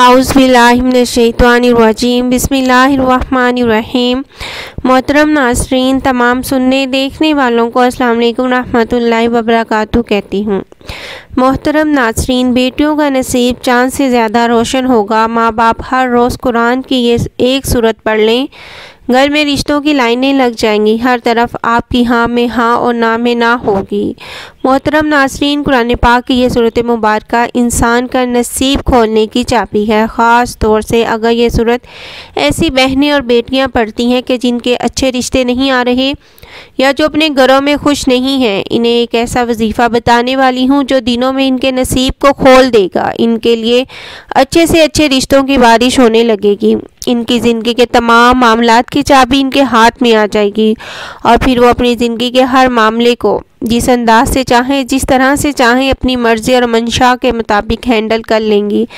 आउज़ुबिल्लाहिमिनश्शैतानिर्रजीम बिस्मिल्लाहिर्रहमानिर्रहीम। मोहतरम नाज़रीन, तमाम सुनने देखने वालों को अस्सलाम वालेकुम रहमतुल्लाहि व बरकातुहू कहती हूँ। मोहतरम नाज़रीन, बेटियों का नसीब चाँद से ज़्यादा रोशन होगा। माँ बाप हर रोज़ कुरान की ये एक सूरत पढ़ लें, घर में रिश्तों की लाइनें लग जाएंगी। हर तरफ आपकी हाँ में हाँ और ना में ना होगी। मोहतरम नाज़रीन, कुरान पाक की ये सूरत मुबारक इंसान का नसीब खोलने की चाबी है। ख़ास तौर से अगर ये सूरत ऐसी बहनें और बेटियां पढ़ती हैं कि जिनके अच्छे रिश्ते नहीं आ रहे या जो अपने घरों में खुश नहीं हैं, इन्हें एक ऐसा वजीफ़ा बताने वाली हूँ जो दिनों में इनके नसीब को खोल देगा। इनके लिए अच्छे से अच्छे रिश्तों की बारिश होने लगेगी। इनकी ज़िंदगी के तमाम मामलात की चाबी इनके हाथ में आ जाएगी और फिर वो अपनी ज़िंदगी के हर मामले को जिस अंदाज से चाहें, जिस तरह से चाहें, अपनी मर्ज़ी और मंशा के मुताबिक हैंडल कर लेंगी।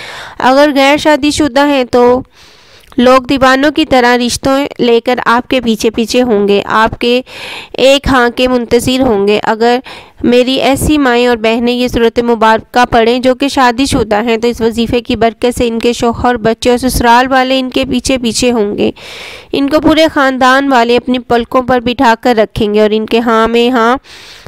अगर गैर शादीशुदा हैं तो लोग दीवानों की तरह रिश्तों लेकर आपके पीछे पीछे होंगे, आपके एक हाँ के मुंतज़िर होंगे। अगर मेरी ऐसी माएँ और बहनें ये सूरत मुबारक पढ़ें जो कि शादीशुदा हैं, तो इस वजीफ़े की बरकत से इनके शौहर, बच्चे और ससुराल वाले इनके पीछे पीछे होंगे। इनको पूरे ख़ानदान वाले अपनी पलकों पर बिठा कर रखेंगे और इनके हाँ में हाँ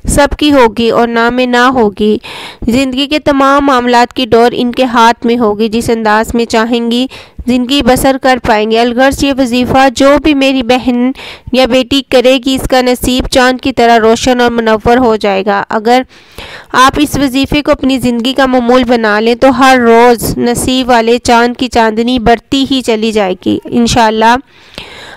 सबकी होगी और ना में ना होगी। ज़िंदगी के तमाम मामलात की डोर इनके हाथ में होगी। जिस अंदाज में चाहेंगी ज़िंदगी बसर कर पाएंगे। अलगर्ज ये वजीफ़ा जो भी मेरी बहन या बेटी करेगी, इसका नसीब चाँद की तरह रोशन और मुनव्वर हो जाएगा। अगर आप इस वजीफ़े को अपनी ज़िंदगी का मामूल बना लें तो हर रोज़ नसीब वाले चाँद की चांदनी बढ़ती ही चली जाएगी। इंशाअल्लाह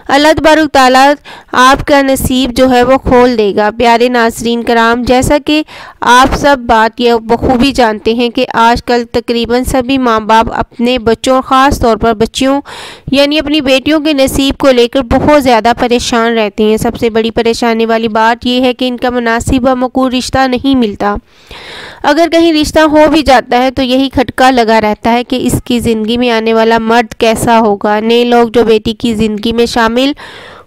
अल्लाह तबारक ताला आपका नसीब जो है वो खोल देगा। प्यारे नाज़रीन कराम, जैसा कि आप सब बात ये बखूबी जानते हैं कि आजकल तकरीबन सभी माँ बाप अपने बच्चों, ख़ास तौर पर बच्चियों यानी अपनी बेटियों के नसीब को लेकर बहुत ज़्यादा परेशान रहते हैं। सबसे बड़ी परेशानी वाली बात यह है कि इनका मुनासिब व मकबूल रिश्ता नहीं मिलता। अगर कहीं रिश्ता हो भी जाता है तो यही खटका लगा रहता है कि इसकी ज़िंदगी में आने वाला मर्द कैसा होगा, नए लोग जो बेटी की ज़िंदगी में शामिल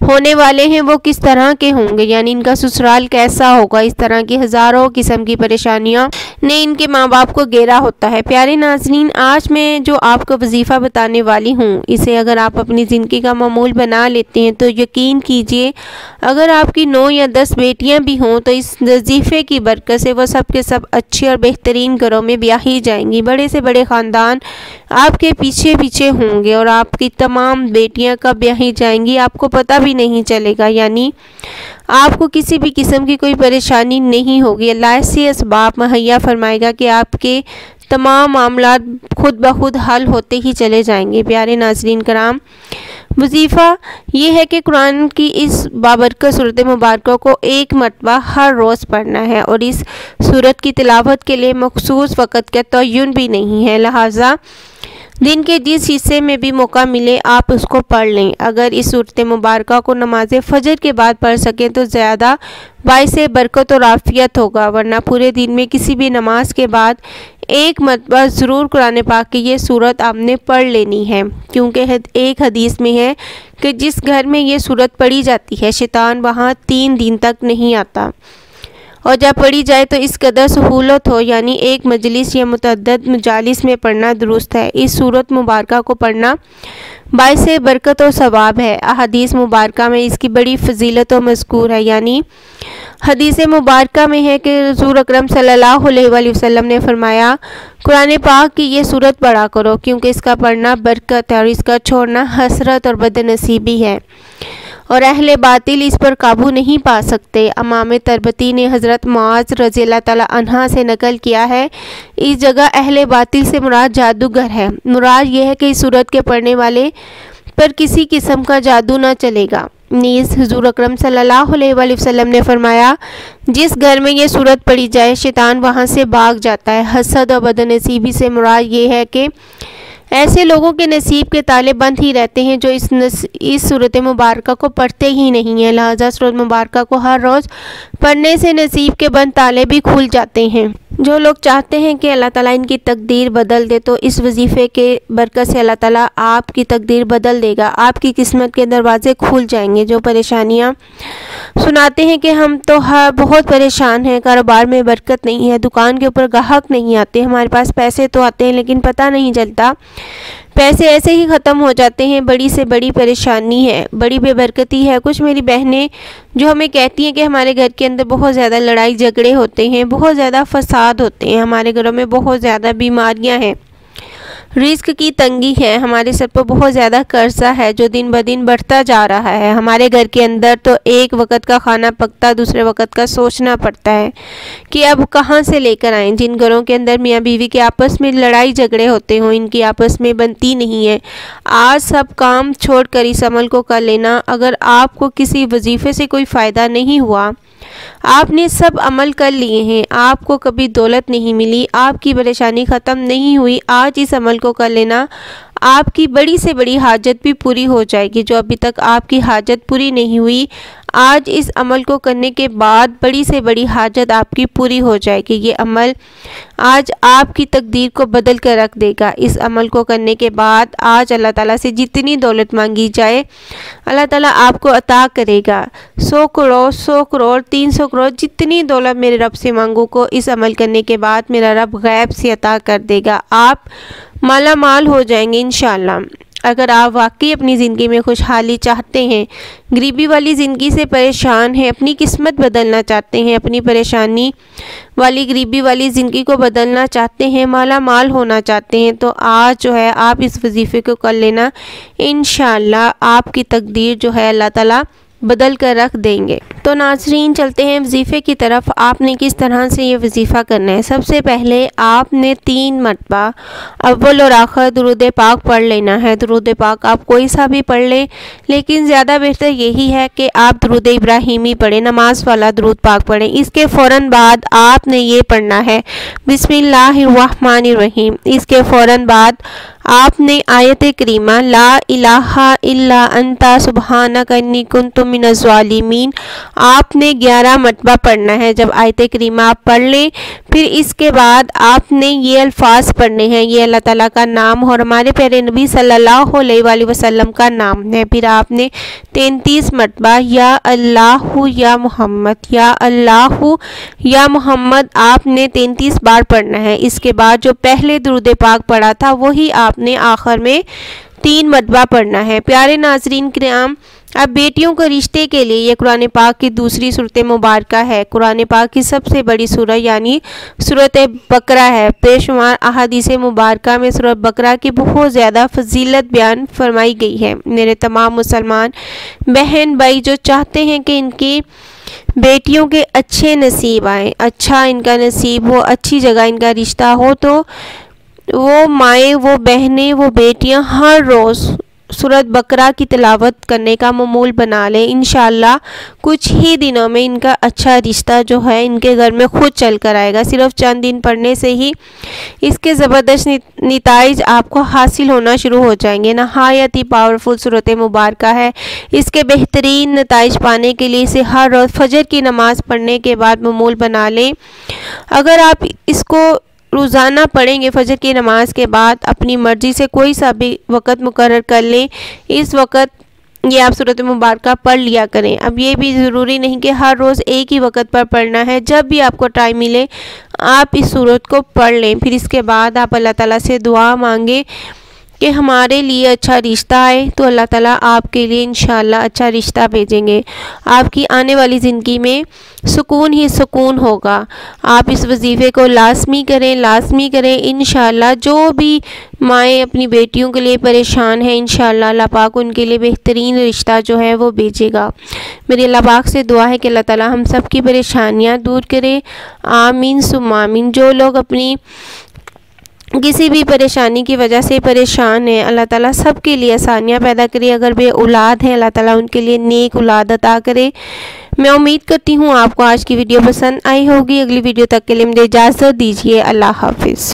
होने वाले हैं वो किस तरह के होंगे, यानी इनका ससुराल कैसा होगा। इस तरह की हज़ारों किस्म की परेशानियां ने इनके माँ बाप को घेरा होता है। प्यारे नाज़रीन, आज मैं जो आपको वजीफ़ा बताने वाली हूँ, इसे अगर आप अपनी ज़िंदगी का मामूल बना लेते हैं तो यकीन कीजिए, अगर आपकी 9 या 10 बेटियाँ भी हों तो इस वजीफ़े की बरकत से वो सब के सब अच्छे और बेहतरीन घरों में ब्याही जाएंगी। बड़े से बड़े ख़ानदान आपके पीछे पीछे होंगे और आपकी तमाम बेटियाँ कब ब्याही जाएंगी आपको पता भी नहीं चलेगा, यानी आपको किसी भी किस्म की कोई परेशानी नहीं होगी। अल्लाह ऐसे असबाब मुहैया फरमाएगा कि आपके तमाम मामला खुद ब खुद हल होते ही चले जाएंगे। प्यारे नाज़रीन कराम, वजीफ़ा ये है कि कुरान की इस बाबरकत सूरत मुबारक को एक मरतबा हर रोज़ पढ़ना है और इस सूरत की तिलावत के लिए मखसूस वक़्त का तयन भी नहीं है, लिहाजा दिन के जिस हिस्से में भी मौका मिले आप उसको पढ़ लें। अगर इस सूरत मुबारक को नमाज फ़जर के बाद पढ़ सकें तो ज़्यादा बाइस बरकत और आफ़ियत होगा, वरना पूरे दिन में किसी भी नमाज के बाद एक मरतबा ज़रूर कुरान पाक की ये सूरत आपने पढ़ लेनी है, क्योंकि एक हदीस में है कि जिस घर में ये सूरत पढ़ी जाती है शैतान वहाँ 3 दिन तक नहीं आता, और जब पढ़ी जाए तो इस कदर सहूलत हो, यानी एक मजलिस या मुतअद्दिद मजालिस में पढ़ना दुरुस्त है। इस सूरत मुबारक को पढ़ना बाइस बरकत और सवाब है। हदीस मुबारक में इसकी बड़ी फजीलत और मज़कूर है, यानी हदीस मुबारक में है कि रसूल अकरम सल्लल्लाहु अलैहि वसल्लम ने फरमाया, कुरान पाक की ये सूरत पढ़ा करो क्योंकि इसका पढ़ना बरकत है और इसका छोड़ना हसरत और बदनसीबी है और अहले बातिल इस पर काबू नहीं पा सकते। इमाम तरबती ने हज़रत मुआज़ रज़ियल्लाहु ताला अन्हा से नकल किया है, इस जगह अहले बातिल से मुराद जादूगर है। मुराद यह है कि इस सूरत के पढ़ने वाले पर किसी किस्म का जादू न चलेगा। नीज़ हुज़ूर अकरम सल्लल्लाहु अलैहि वसल्लम ने फरमाया, जिस घर में ये सूरत पढ़ी जाए शैतान वहाँ से भाग जाता है। हसद और बदनसीबी से मुराद ये है कि ऐसे लोगों के नसीब के ताले बंद ही रहते हैं जो इस सूरत मुबारक को पढ़ते ही नहीं हैं। लिहाजा सूरत मुबारक को हर रोज़ पढ़ने से नसीब के बंद ताले भी खुल जाते हैं। जो लोग चाहते हैं कि अल्लाह ताला इनकी तकदीर बदल दे तो इस वजीफ़े के बरकत से अल्लाह ताला आपकी तकदीर बदल देगा, आपकी किस्मत के दरवाजे खुल जाएंगे। जो परेशानियां सुनाते हैं कि हम तो बहुत परेशान हैं, कारोबार में बरकत नहीं है, दुकान के ऊपर ग्राहक नहीं आते, हमारे पास पैसे तो आते हैं लेकिन पता नहीं चलता पैसे ऐसे ही ख़त्म हो जाते हैं। बड़ी से बड़ी परेशानी है, बड़ी बेबरकती है। कुछ मेरी बहनें जो हमें कहती हैं कि हमारे घर के अंदर बहुत ज़्यादा लड़ाई झगड़े होते हैं, बहुत ज़्यादा फसाद होते हैं, हमारे घरों में बहुत ज़्यादा बीमारियां हैं, रिस्क की तंगी है, हमारे सर पर बहुत ज़्यादा कर्जा है जो दिन ब दिन बढ़ता जा रहा है। हमारे घर के अंदर तो एक वक्त का खाना पकता, दूसरे वक्त का सोचना पड़ता है कि अब कहाँ से लेकर आएँ। जिन घरों के अंदर मियाँ बीवी के आपस में लड़ाई झगड़े होते हों, इनकी आपस में बनती नहीं है। आज सब काम छोड़कर इस अमल को कर लेना। अगर आपको किसी वजीफ़े से कोई फ़ायदा नहीं हुआ, आपने सब अमल कर लिए हैं, आपको कभी दौलत नहीं मिली, आपकी परेशानी ख़त्म नहीं हुई, आज इस अमल को कर लेना। आपकी बड़ी से बड़ी हाजत भी पूरी हो जाएगी। जो अभी तक आपकी हाजत पूरी नहीं हुई, आज इस अमल को करने के बाद बड़ी से बड़ी हाजत आपकी पूरी हो जाएगी। ये अमल आज आपकी तकदीर को बदल कर रख देगा। इस अमल को करने के बाद आज अल्लाह ताला से जितनी दौलत मांगी जाए, अल्लाह ताला आपको अता करेगा। 100 करोड़, 100 करोड़, 300 करोड़, जितनी दौलत मेरे रब से मांगू को इस अमल करने के बाद मेरा रब गैब से अता कर देगा। आप माला माल हो जाएंगे इंशाअल्लाह। अगर आप वाकई अपनी ज़िंदगी में खुशहाली चाहते हैं, गरीबी वाली ज़िंदगी से परेशान हैं, अपनी किस्मत बदलना चाहते हैं, अपनी परेशानी वाली गरीबी वाली ज़िंदगी को बदलना चाहते हैं, माला माल होना चाहते हैं, तो आज जो है आप इस वजीफ़े को कर लेना। इंशाअल्लाह आपकी तकदीर जो है अल्लाह ताला बदल कर रख देंगे। तो नाज़रीन, चलते हैं वजीफ़े की तरफ। आपने किस तरह से ये वजीफ़ा करना है। सबसे पहले आपने 3 मरतबा अव्वल और आखिर दुरूद पाक पढ़ लेना है। दुरूद पाक आप कोई सा भी पढ़ लें, लेकिन ज़्यादा बेहतर यही है कि आप दुरूद इब्राहिमी पढ़ें, नमाज वाला दुरूद पाक पढ़ें। इसके फ़ौरन बाद आपने ये पढ़ना है बिस्मिल्लाहिर्रहमानिर्रहीम। इसके फ़ौरन बाद आपने आयत करीमा ला इलाहा इल्ला अंता सुब्हानका इन्नी कुन्तु मिनज़ ज़ालिमीन आपने 11 मरतबा पढ़ना है। जब आयत करीमा आप पढ़ लें, फिर इसके बाद आपने ये अल्फाज पढ़ने हैं। ये अल्लाह ताला का नाम और हमारे प्यारे नबी सल्लल्लाहु अलैहि वसल्लम का नाम है। फिर आपने 33 मरतबा या अल्लाहु या मोहम्मद, या अल्लाहु या मोहम्मद आपने 33 बार पढ़ना है। इसके बाद जो पहले दुरूद पाक पढ़ा था वही आपने आखिर में 3 मरतबा पढ़ना है। प्यारे नाज़रीन किराम, अब बेटियों के रिश्ते के लिए ये कुरान पाक की दूसरी सूरत मुबारका है। कुरान पाक की सबसे बड़ी सूरत यानी सूरत बकरा है। बेशुमार अहादीस मुबारका में सूरत बकरा की बहुत ज़्यादा फजीलत बयान फरमाई गई है। मेरे तमाम मुसलमान बहन भाई जो चाहते हैं कि इनकी बेटियों के अच्छे नसीब आए, अच्छा इनका नसीब हो, अच्छी जगह इनका रिश्ता हो, तो वो माएँ, वो बहनें, वो बेटियां हर रोज़ सूरत बकरा की तिलावत करने का मामूल बना लें। इंशाअल्लाह कुछ ही दिनों में इनका अच्छा रिश्ता जो है इनके घर में खुद चल कर आएगा। सिर्फ चंद दिन पढ़ने से ही इसके ज़बरदस्त नताइज आपको हासिल होना शुरू हो जाएंगे। नहायत ही पावरफुल सूरत मुबारका है। इसके बेहतरीन नताइज पाने के लिए इसे हर रोज़ फजर की नमाज़ पढ़ने के बाद मामूल बना लें। अगर आप इसको रोज़ाना पढ़ेंगे फजर की नमाज के बाद, अपनी मर्ज़ी से कोई सा भी वक़्त मुकर्रर कर लें, इस वक़्त ये आप सूरत मुबारका पढ़ लिया करें। अब ये भी ज़रूरी नहीं कि हर रोज़ एक ही वक़्त पर पढ़ना है। जब भी आपको टाइम मिले आप इस सूरत को पढ़ लें। फिर इसके बाद आप अल्लाह ताला से दुआ मांगे कि हमारे लिए अच्छा रिश्ता आए, तो अल्लाह ताला आपके लिए इंशाअल्लाह अच्छा रिश्ता भेजेंगे। आपकी आने वाली ज़िंदगी में सुकून ही सुकून होगा। आप इस वजीफ़े को लाजमी करें इंशाअल्लाह। जो भी माएँ अपनी बेटियों के लिए परेशान हैं, इंशाअल्लाह अल्लाह पाक उनके लिए बेहतरीन रिश्ता जो है वो भेजेगा। मेरी अल्लाह पाक से दुआ है कि अल्लाह ताला हम सब की परेशानियाँ दूर करे। आमीन सुम्मा आमीन। जो लोग अपनी किसी भी परेशानी की वजह से परेशान है, अल्लाह ताला सब के लिए आसानियाँ पैदा करे। अगर वे औलाद हैं, अल्लाह ताला उनके लिए नेक औलाद अता करे। मैं उम्मीद करती हूँ आपको आज की वीडियो पसंद आई होगी। अगली वीडियो तक के लिए मुझे इजाज़त दीजिए। अल्लाह हाफिज़।